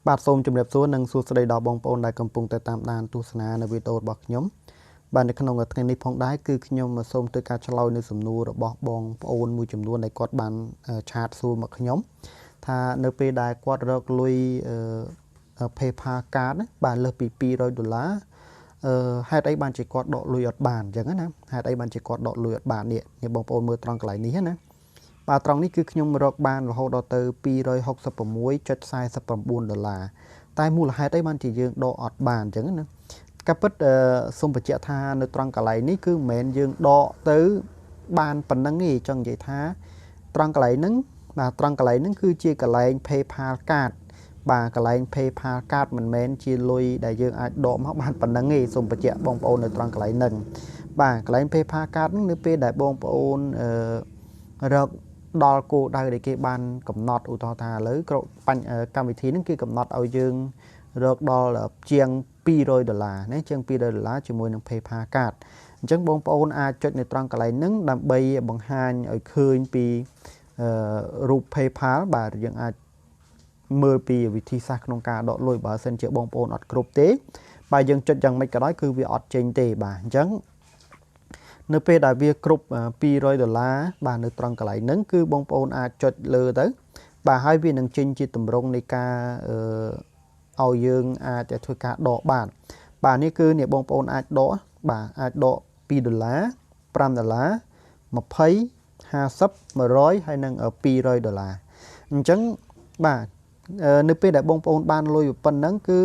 បាទសូមជម្រាបសួរនិងសួស្តីដល់បងប្អូនដែលកំពុងតែតាមដានទស្សនានៅវីដេអូរបស់ខ្ញុំបាទនៅក្នុងថ្ងៃនេះផងដែរគឺខ្ញុំសូមធ្វើការឆ្លើយនៅសំណួររបស់បងប្អូនមួយចំនួនដែលគាត់បានឆាតសួរមកខ្ញុំថានៅពេលដែលគាត់រកលុយPayPal card បាទលើសពី$200ហេតុអីបានជាគាត់ដកលុយអត់បានអញ្ចឹងណាហេតុអីបានជាគាត់ដកលុយអត់បាននេះបងប្អូនមើលត្រង់កន្លែងនេះណាបាទត្រង់នេះគឺខ្ញុំរកបានរហូតដល់ទៅ$266.49តែមូលហេតុអីបានជាយើងដកអត់បានអញ្ចឹងណាការពិតសូមបញ្ជាក់ថានៅត្រង់កន្លែងនេះគឺមិនមែនយើងដកទៅបានប៉ុណ្ណឹងទេចង់និយាយថាត្រង់កន្លែងហ្នឹងបាទត្រង់កន្លែងហ្នឹងគឺជាកន្លែង PayPal card បាទកន្លែង PayPal card មិនមែនជាលុយដែលយើងអាចដកមកបានប៉ុណ្ណឹងទេសូមបញ្ជាក់បងប្អូននៅត្រង់កន្លែងហ្នឹងបាទកន្លែង PayPal card ហ្នឹងនៅពេលដែលបងប្អូនរកដល់គោលដៅដែលគេបានកំណត់ឧទាហរណ៍ថាឥឡូវកម្មវិធីហ្នឹងគេកំណត់ឲ្យយើងរកដល់ជាង$200ណាជាង$200ជាមួយនឹង PayPal card អញ្ចឹងបងប្អូនអាចចុចនៅត្រង់កន្លែងហ្នឹងដើម្បីបង្ហាញឲ្យឃើញពីរូប PayPal បាទយើងអាចមើលពីវិធីសាស្ត្រក្នុងការដកលុយបើសិនជាបងប្អូនអត់គ្រប់ទេបាទយើងចុចយ៉ាងម៉េចក៏ដោយគឺវាអត់ចេញទេបាទអញ្ចឹងនៅពេលដែលវាគ្រប់$200បាទនៅត្រង់កន្លែងហ្នឹងគឺបងប្អូនអាចចុចលើទៅបាទហើយវានឹងចេញជាទម្រង់នៃការឲ្យយើងអាចធ្វើការដកបានបាទនេះគឺអ្នកបងប្អូនអាចដកបាទអាចដក$2 $5 $20 50 100ហើយនិង$200អញ្ចឹងបាទនៅពេលដែលបងប្អូនបានលុយប៉ុណ្ណឹងគឺ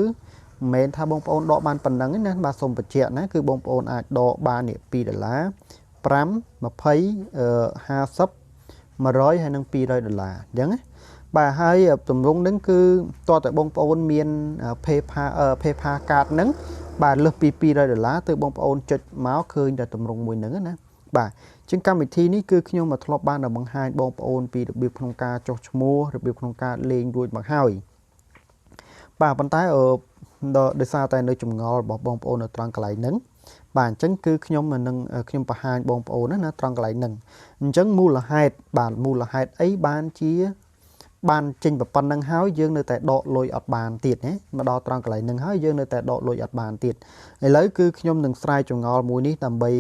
មិនមែនថាបងប្អូនដកបានប៉ុណ្ណឹងទេណាបាទសូមបញ្ជាក់ណាគឺបងប្អូនអាចដកបាននេះ$2 $5 20 50 100ហើយនិង$200អញ្ចឹងណាបាទហើយទម្រង់ហ្នឹងគឺតើតើបងប្អូនមាន PayPal card ហ្នឹងបាទលើសពី$200ទៅបងប្អូនចុចមកឃើញតែទម្រង់មួយហ្នឹងណាបាទជាងកម្មវិធីនេះគឺខ្ញុំមកធ្លាប់បានបង្ហាញបងប្អូនពីរបៀបក្នុងការចុះឈ្មោះរបៀបក្នុងការលេងរួចមកហើយបាទប៉ុន្តែដោយសារតែនៅចម្ងល់របស់បងប្អូននៅត្រង់កន្លែងហ្នឹងបាទអញ្ចឹងគឺខ្ញុំបង្ហាញបងប្អូនណាត្រង់កន្លែងហ្នឹងអញ្ចឹងមូលហេតុអីបានចេញប៉ុណ្ណឹងហើយយើងនៅតែដកលុយអត់បានទៀតណាមកដល់ត្រង់កន្លែងហ្នឹងហើយយើងនៅតែដកលុយអត់បានទៀតឥឡូវគឺខ្ញុំនឹងស្រាយចម្ងល់មួយនេះដើម្បី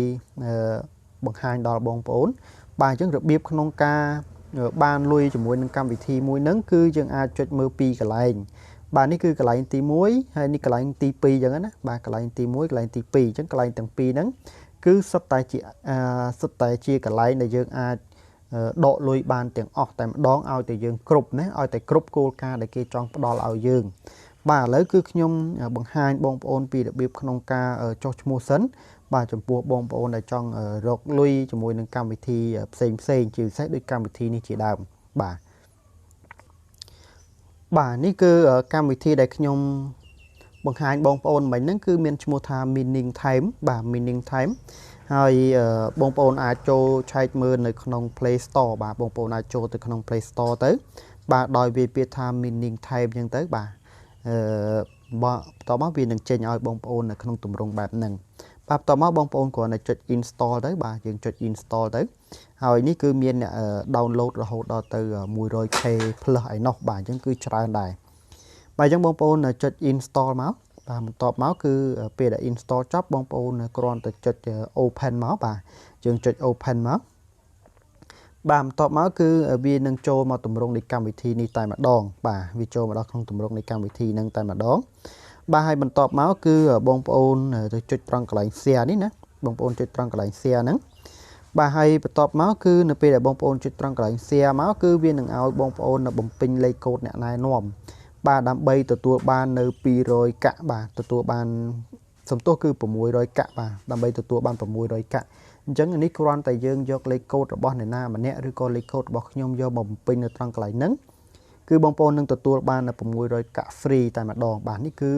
បង្ហាញដល់បងប្អូនបាទអញ្ចឹងរបៀបក្នុងការបានលុយជាមួយនឹងកម្មវិធីមួយហ្នឹងគឺយើងអាចចុចមើលពីកន្លែងបាទនេះគឺកន្លែងទី1ហើយនេះកន្លែងទី2អញ្ចឹងណាបាទកន្លែងទី1កន្លែងទី2អញ្ចឹងកន្លែងទាំងពីរហ្នឹងគឺសុទ្ធតែជាកន្លែងដែលយើងអាចដកលុយបានទាំងអស់តែម្ដងឲ្យតែយើងគ្រប់ណាឲ្យតែគ្រប់គោលការណ៍ដែលគេចង់ផ្ដល់ឲ្យយើងបាទឥឡូវគឺខ្ញុំបង្ហាញបងប្អូនពីរបៀបក្នុងការចុះឈ្មោះសិនបាទចំពោះបងប្អូនដែលចង់រកលុយជាមួយនឹងកម្មវិធីផ្សេងជាពិសេសដូចកម្មវិធីនេះជាដើមបាទនេះគឺកម្មវិធីដែលខ្ញុំបង្ហាញបងប្អូនមិញហ្នឹងគឺមានឈ្មោះថា Meaning Time បាទ Meaning Time ហើយបងប្អូនអាចចូលឆែកមើលនៅក្នុង Play Store បាទបងប្អូនអាចចូលទៅក្នុង Play Store ទៅបាទដោយវាពាក្យថា Meaning Time អញ្ចឹងទៅបាទបន្តមកវានឹងចេញឲ្យបងប្អូននៅក្នុងទម្រង់បែបហ្នឹងបាទបន្តមកបងប្អូនគ្រាន់តែចុច Install ទៅបាទយើងចុច Install ទៅហើយនេះគឺមានអ្នក download រហូតដល់ទៅ 100k plus ឯណោះបាទអញ្ចឹងគឺច្រើនដែរបាទអញ្ចឹងបងប្អូនចុច Install មកបាទបន្ទាប់មកគឺពេលដែល install ចប់បងប្អូនគ្រាន់តែចុច open មកបាទយើងចុច open មកបាទបន្ទាប់មកគឺវានឹងចូលមកទម្រង់នៃកម្មវិធីនេះតែម្ដងបាទវាចូលមកដល់ក្នុងទម្រង់នៃកម្មវិធីហ្នឹងតែម្ដងបាទហើយបន្ទាប់មកគឺបងប្អូនទៅចុចត្រង់កន្លែង share នេះណាបងប្អូនចុចត្រង់កន្លែង share ហ្នឹងបាទហើយបន្ទាប់មកគឺនៅពេលដែលបងប្អូនចុចត្រង់កន្លែង share មកគឺវានឹងឲ្យបងប្អូនបំពេញលេខកូដអ្នកណែនាំបាទដើម្បីទទួលបាននៅ200កាក់បាទទទួលបានសំទោសគឺ600កាក់បាទដើម្បីទទួលបាន600កាក់អញ្ចឹងនេះគ្រាន់តែយើងយកលេខកូដរបស់អ្នកណាម្នាក់ឬក៏លេខកូដរបស់ខ្ញុំយកមកបំពេញនៅត្រង់កន្លែងហ្នឹងគឺបងប្អូននឹងទទួលបាននៅ600កាក់ free តែម្ដងបាទនេះគឺ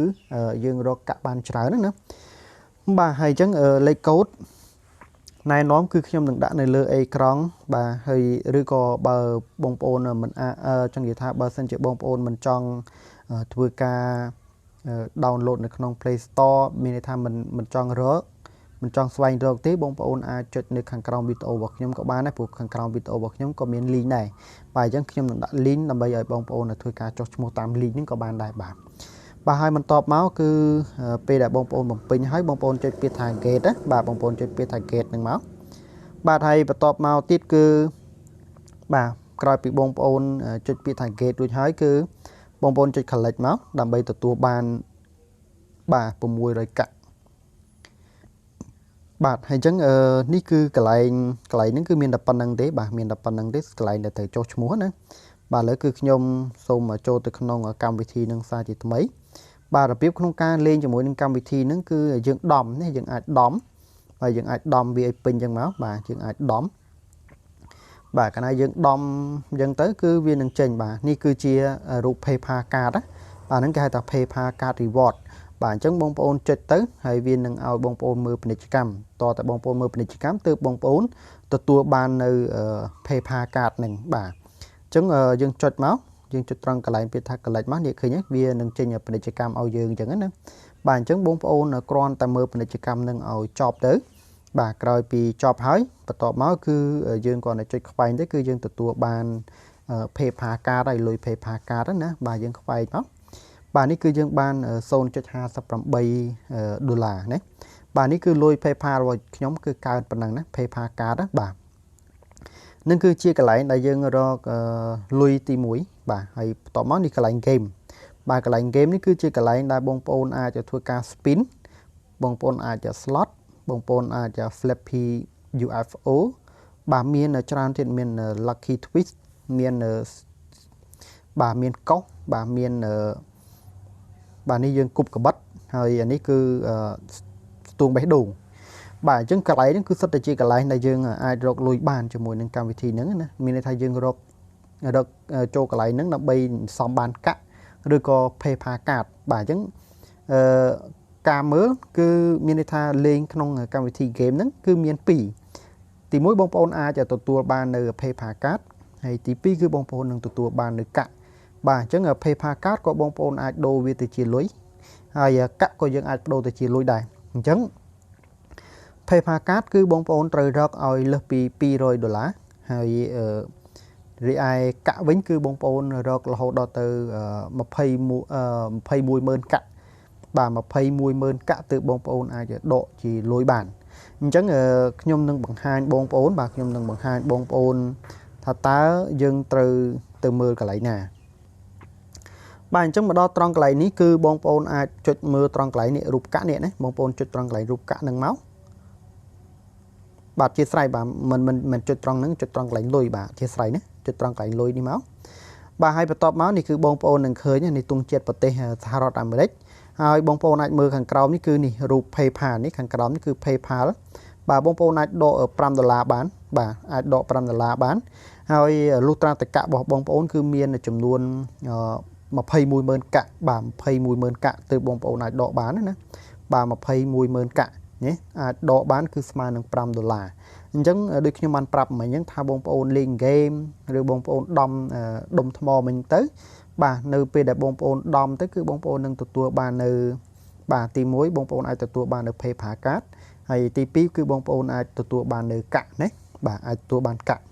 យើងរកកាក់បានច្រើនណាបាទហើយអញ្ចឹងលេខកូដណែនាំគឺខ្ញុំនឹងដាក់នៅលើអេក្រង់បាទហើយឬក៏បើបងប្អូនមិនចង់និយាយថាបើសិនជាបងប្អូនមិនចង់ធ្វើការdownload នៅក្នុង Play Store មានន័យថាមិនចង់រក mình chọn xoay được tí bông bồn ai chụp được hàng còng video bọc nhóm có bán này buộc hàng còng video bọc nhóm có miếng link này bài chẳng khi mình đã link là bây giờ bông bồn là thôi cả cho một tam link những có bán đại bản bà hai mình top máu cứ p đại bông bồn bằng pin hay bông bồn chơi pin thang kẹt á bà bông bồn chơi pin thang kẹt đừng máu bà thầy và top máu tiết cứ bà coi bị bông bồn chơi pin thang kẹt đôi hái cứ bông bồn chơi khẩn lệch máu làm bây giờ tua bàn bà bông mùi rồi cạn bạn hay chẳng ní cứ cái lại những cứ miền đập pan năng thế bà miền đập pan năng thế cái lại để tới cho múa nữa bà lấy cứ nhôm xôm mà cho từ không ở cam vị thi nâng xa chỉ mấy bà đã biết không ca lên cho mỗi nâng cam vị thi nâng cứ dựng đom này dựng ai đóm và dựng ai đom vì pin chân máu bà dựng ai đóm bà cái này dựng đom dựng tới cứ viên nâng trên bà ní cứ chia rụp PayPal card đó bà nâng cái ta PayPal card reward bạn chẳng bông bồn chết tới hay viên nâng ao bông bồn mưa bên cam to tại bông bồn mưa bên cam từ bông bồn từ tua ban nơi PayPal card nâng bà chẳng dương chốt máu dương chốt trăng cái lại cái lại máu nhiệt khi nhắc viên nâng trên nhà bên cam ao dương chẳng nữa bạn chẳng bông bồn cron tại mưa bên cam nâng ao chop tới bà coi bị chop hái và tọt máu cứ dương còn là chơi khoai đấy cứ dương từ tua ban PayPal card đây lùi PayPal card đó nữa bà dương khoai máu bà ní cứ dương ban zone cho $2.3 đấy bà ní cứ lôi PayPal rồi nhóm cứ cao phần năng PayPal card đó bà nên cứ chia cái lại đại dương rồi lùi tì mũi bà hay tỏ máu đi cái lại game bà cái lại game ní cứ chia cái lại đại bông pôn ai cho thua ca spin bông pôn ai cho slot bông pôn ai cho flappy UFO bà miền ở trang trên miền lucky twist miền bà miền cốc bà miền bà ní dương cục cả bắtហើយនេះគឺស្ទួងបេះដូងបាទអញ្ចឹងកន្លែងហ្នឹងគឺសិតតែជាកន្លែងដែលយើងអាចរកលុយបានជាមួយនឹងកម្មវិធីហ្នឹងណាមានន័យថាយើងរកចូលកន្លែងហ្នឹងដើម្បីសំបានកាក់ឬក៏ PayPal card បាទអញ្ចឹងការមើលគឺមានន័យថាលេងក្នុងកម្មវិធី game ហ្នឹងគឺមាន2ទី1បងប្អូនអាចទទួលបាននៅ PayPal card ហើយទី2គឺបងប្អូននឹងទទួលបាននៅកាក់បាទអញ្ចឹង PayPal card ក៏បងប្អូនអាចដូរវាទៅជាលុយហើយកាក់ក៏យើងអាចបដូរទៅជាលុយដែរអញ្ចឹង PayPal card គឺបងប្អូនត្រូវរកឲ្យលើសពី$200ហើយរីឯកាក់វិញគឺបងប្អូនរករហូតដល់ទៅ210000កាក់បាទ210000កាក់ទើបបងប្អូនអាចដកជាលុយបានអញ្ចឹងខ្ញុំនឹងបង្ហាញបងប្អូនបាទខ្ញុំនឹងបង្ហាញបងប្អូនថាតើយើងត្រូវទៅមើលកន្លែងណាបាទអញ្ចឹងមកដល់ត្រង់កន្លែងនេះគឺបងប្អូនអាចចុចមើលត្រង់កន្លែងនេះរូបកាក់នេះណាបងប្អូនចុចត្រង់កន្លែងរូបកាក់នឹងមកបាទជាស្រ័យបាទមិនចុចត្រង់ហ្នឹងចុចត្រង់កន្លែងលុយបាទជាស្រ័យណាចុចត្រង់កន្លែងលុយនេះមកបាទហើយបន្ទាប់មកនេះគឺបងប្អូននឹងឃើញនេះទង់ជាតិប្រទេសសហរដ្ឋអាមេរិកហើយបងប្អូនអាចមើលខាងក្រោមនេះគឺនេះរូប PayPal នេះខាងក្រោមនេះគឺ PayPal បាទបងប្អូនអាចដក$5បានបាទអាចដក$5បានហើយលុះត្រាតែកាក់របស់បងប្អូនគឺមានចំនួន210,000កាក់បាទ210,000កាក់ទើបបងប្អូនអាចដកបានណាបាទ210,000កាក់នេះអាចដកបានគឺស្មើនឹង$5អញ្ចឹងដូចខ្ញុំបានប្រាប់មិញអញ្ចឹងថាបងប្អូនលេងហ្គេមឬបងប្អូនដុំថ្មមិញទៅបាទនៅពេលដែលបងប្អូនដំទៅគឺបងប្អូននឹងទទួលបាននៅបាទទី1បងប្អូនអាចទទួលបាននៅ PayPal card ហើយទី2គឺបងប្អូនអាចទទួលបាននៅកាក់ណាបាទអាចទទួលបានកាក់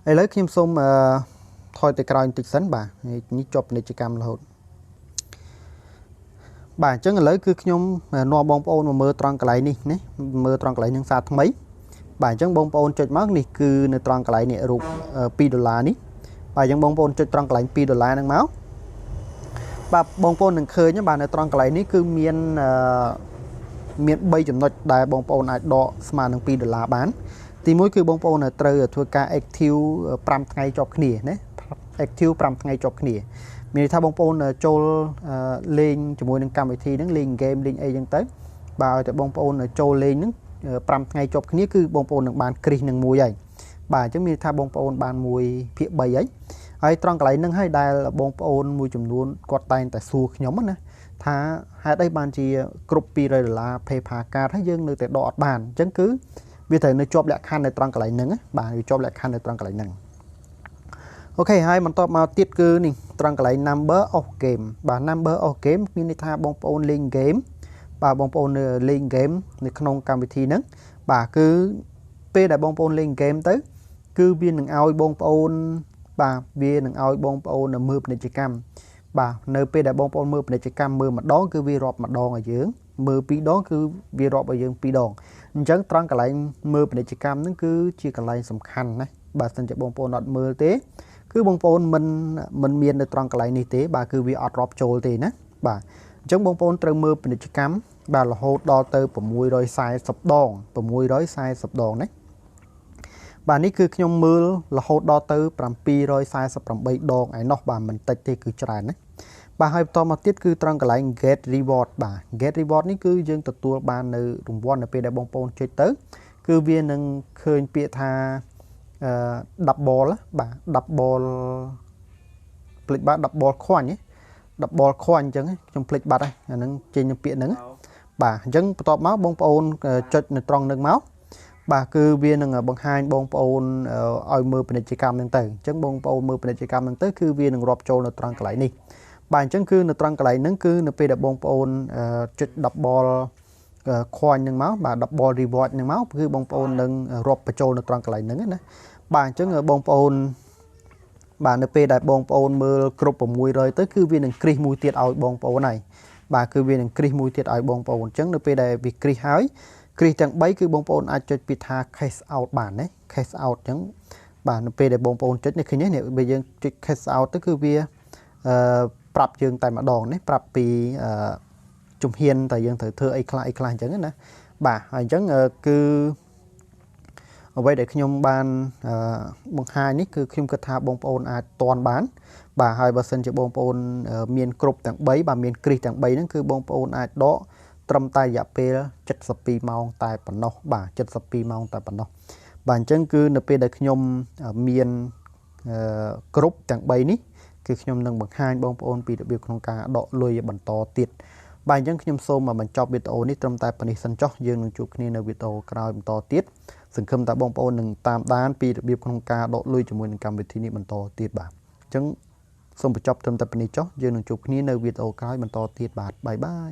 ឥឡូវខ្ញុំសូមថយទៅក្រោយបន្តិចសិនបាទនេះជាប់ពាណិជ្ជកម្មរហូតបាទអញ្ចឹងឥឡូវគឺខ្ញុំនាំបងប្អូនមកមើលត្រង់កន្លែងនេះណាមើលត្រង់កន្លែងនឹងសារថ្មីបាទអញ្ចឹងបងប្អូនចុចមកនេះគឺនៅត្រង់កន្លែងនេះរូប$2នេះបាទអញ្ចឹងបងប្អូនចុចត្រង់កន្លែង$2ហ្នឹងមកបាទបងប្អូននឹងឃើញបាទនៅត្រង់កន្លែងនេះគឺមាន3ចំណុចដែលបងប្អូនអាចដកស្មើនឹង$2បានទី1គឺបងប្អូនត្រូវធ្វើការ active 5ថ្ងៃជាប់គ្នាណា active 5ថ្ងៃជាប់គ្នាមានន័យថាបងប្អូនចូលលេងជាមួយនឹងកម្មវិធីហ្នឹងលេង game លេងអីចឹងទៅបាទឲ្យតែបងប្អូនចូលលេងហ្នឹង5ថ្ងៃជាប់គ្នាគឺបងប្អូននឹងបានគ្រីសនឹងមួយហើយបាទអញ្ចឹងមានថាបងប្អូនបាន1/3ហើយត្រង់កន្លែងហ្នឹងហើយដែលបងប្អូនមួយចំនួនគាត់តែងតែសួរខ្ញុំណាថាហេតុអីបានជាគ្រប់$200 PayPal card ហើយយើងនៅតែដកអត់បានអញ្ចឹងគឺវាត្រូវនៅជាប់លក្ខខណ្ឌនៅត្រង់កន្លែងហ្នឹងបាទវាជាប់លក្ខខណ្ឌនៅត្រង់កន្លែងហ្នឹងអូខេហើយបន្តមកទៀតគឺនេះត្រង់កន្លែង number of game បាទ number of game មានន័យថាបងប្អូនលេង game bà bóng ôn lên gameในក្នុងកម្មវិធីហ្នឹងបាទគឺពេលដែលបងប្អូនលេងហ្គេមទៅគឺវានឹងឲ្យបងប្អូនបាទវានឹងឲ្យបងប្អូនមើលពាណិជ្ជកម្មបាទនៅពេលដែលបងប្អូនមើលពាណិជ្ជកម្មមើលម្ដងគឺវារាប់ម្ដងឲ្យយើងមើលពីរដងគឺវារាប់ឲ្យយើងពីរដងអញ្ចឹងត្រង់កន្លែងមើលពាណិជ្ជកម្មហ្នឹងគឺជាកន្លែងសំខាន់ណាបើសិនជាបងប្អូនអត់មើលទេគឺបងប្អូនមិនមាននៅត្រង់កន្លែងនេះទេបាទគឺវាអត់រាប់ចូលទេណាបាទអញ្ចឹងបងប្អូនត្រូវមើលពាណិជ្ជកម្មបាទរហូតដល់ទៅ640ដង640ដងណាបាទនេះគឺខ្ញុំមើលរហូតដល់ទៅ748ដងឯណោះបាទមិនតិចទេគឺច្រើនណាបាទហើយបន្តមកទៀតគឺត្រង់កន្លែង get reward បាទ get reward នេះគឺយើងទទួលបាននៅរង្វាន់នៅពេលដែលបងប្អូនចុចទៅគឺវានឹងឃើញពាក្យថាdouble បាទ double ផ្លេចបាទ double coin double coin អញ្ចឹងខ្ញុំផ្លេចបាត់ហើយអាហ្នឹងចេញនៅពាក្យហ្នឹងបាទអញ្ចឹងបន្ទាប់មកបងប្អូនចុចនៅត្រង់ហ្នឹងមកបាទគឺវានឹងបង្ហាញបងប្អូនឲ្យមើលពាណិជ្ជកម្មហ្នឹងទៅអញ្ចឹងបងប្អូនមើលពាណិជ្ជកម្មហ្នឹងទៅគឺវានឹងរាប់ចូលនៅត្រង់កន្លែងនេះបាទអញ្ចឹងគឺនៅត្រង់កន្លែងហ្នឹងគឺនៅពេលដែលបងប្អូនចុច double coin ហ្នឹងមកបាទ double reward ហ្នឹងមកគឺបងប្អូននឹងរាប់បញ្ចូលនៅត្រង់កន្លែងហ្នឹងណាបាទអញ្ចឹងបងប្អូនបាទនៅពេលដែលបងប្អូនមើលគ្រប់600ទៅគឺវានឹងគ្រីសមួយទៀតឲ្យបងប្អូនហើយបាទគឺវានឹងគ្រីសមួយទៀតឲ្យបងប្អូនអញ្ចឹងនៅពេលដែលវាគ្រីសហើយគ្រីសទាំង3គឺបងប្អូនអាចចុចពីថា cash out បានណា cash out អញ្ចឹងបាទនៅពេលដែលបងប្អូនចុចនេះឃើញនេះបើយើងចុច cash out ទៅគឺវាប្រាប់យើងតែម្ដងនេះប្រាប់ពីជំហានតែយើងត្រូវធ្វើអីខ្លះអញ្ចឹងណាបាទហើយអញ្ចឹងគឺអ្វីដែលខ្ញុំបានបង្ហាញនេះគឺខ្ញុំគិតថាបងប្អូនអាចតន់បានបាទហើយបើសិនជាបងប្អូនមានគ្រប់ទាំង3បាទមានគ្រីសទាំង3ហ្នឹងគឺបងប្អូនអាចដកត្រឹមតែរយៈពេល72ម៉ោងតែប៉ុណ្ណោះបាទ72ម៉ោងតែប៉ុណ្ណោះបាទអញ្ចឹងគឺនៅពេលដែលខ្ញុំមានគ្រប់ទាំង3នេះគឺខ្ញុំនឹងបង្ហាញបងប្អូនពីរបៀបក្នុងការដកលុយបន្តទៀតបាទអញ្ចឹងខ្ញុំសូមបញ្ចប់វីដេអូនេះត្រឹមតែប៉ុណ្្នេះសិនចុះយើងនឹងជួបគ្នានៅវីដេអូក្រោយបន្តទៀតសង្ឃឹមថាបងប្អូននឹងតាមដានពីរបៀបក្នុងការដកលុយជាមួយនឹងកម្មវិធីនេះបន្តទៀតបាទអញ្ចឹងសូមបញ្ចប់ត្រឹមតែប៉ុណ្្នេះចុះយើងនឹងជួបគ្នានៅវីដេអូក្រោយបន្តទៀតបាទបាយបាយ